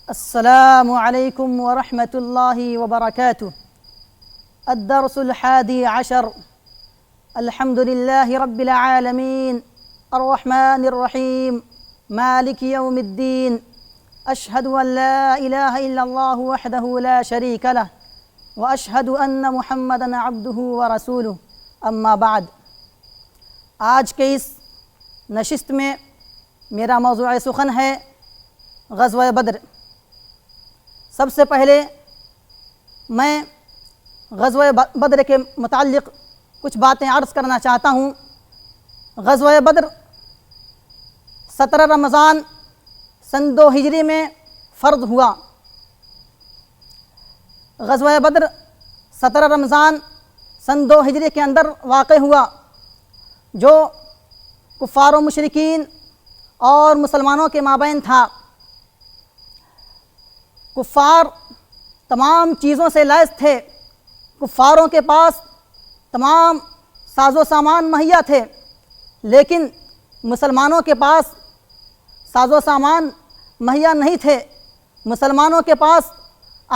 السلام عليكم ورحمة الله وبركاته. الدرس 11. الحمد لله رب العالمين الرحمن الرحيم مالك يوم الدين. أشهد أن لا إله إلا الله وحده لا شريك له وأشهد أن محمدًا عبده ورسوله. اما بعد، آج کے اس نشست میں میرا موضوع سخن ہے غزوہ بدر۔ سب سے پہلے میں غزوہ بدر کے متعلق کچھ باتیں عرض کرنا چاہتا ہوں۔ غزوہ بدر 17 رمضان سن 2 ہجری میں فرض ہوا۔ غزوہ بدر 17 رمضان سن 2 ہجری کے اندر واقع ہوا، جو کفار و مشرکین اور مسلمانوں کے مابین تھا۔ کفار تمام چیزوں سے لیس تھے، کفاروں کے پاس تمام ساز و سامان مہیا تھے، لیکن مسلمانوں کے پاس ساز و سامان مہیا نہیں تھے۔ مسلمانوں کے پاس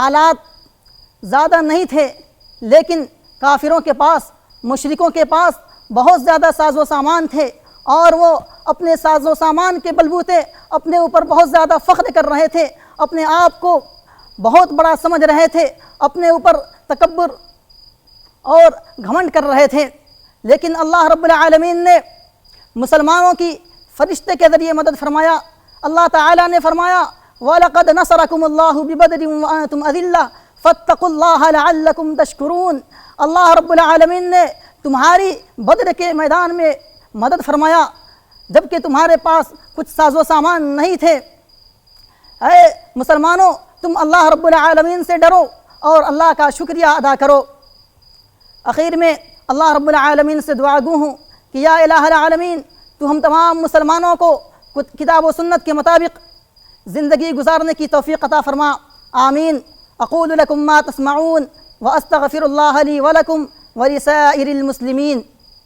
آلات زیادہ نہیں تھے، لیکن کافروں کے پاس، مشرکوں کے پاس بہت زیادہ ساز و سامان تھے، اور وہ اپنے ساز و سامان کے بلبوتے اپنے اوپر بہت زیادہ فخر کر رہے تھے، اپنے آپ کو بہت بڑا سمجھ رہے تھے، اپنے اوپر تکبر اور گھمنڈ کر رہے تھے۔ لیکن اللہ رب العالمین نے مسلمانوں کی فرشتے کے ذریعے مدد فرمایا۔ اللہ تعالیٰ نے فرمایا وَلَقَدْ نَصَرَكُمُ اللَّهُ بِبَدْرٍ وَأَنْتُمْ أَذِلَّةٌ فَاتَّقُوا اللَّهَ لَعَلَّكُمْ تَشْكُرُونَ۔ اللہ رب العالمین نے تمہاری بدر کے میدان میں مدد فرمایا جبکہ تمہارے پاس کچھ ساز و سامان نہیں تھے۔ اے مسلمانوں، تم اللہ رب العالمین سے ڈرو اور اللہ کا شکریہ ادا کرو۔ اخیر میں اللہ رب العالمین سے دعا گو ہوں کہ یا الہ العالمین، تو ہم تمام مسلمانوں کو کتاب و سنت کے مطابق زندگی گزارنے کی توفیق عطا فرما، آمین۔ اقول لکم ما تسمعون واستغفر اللہ لی ولکم ولسائر المسلمین۔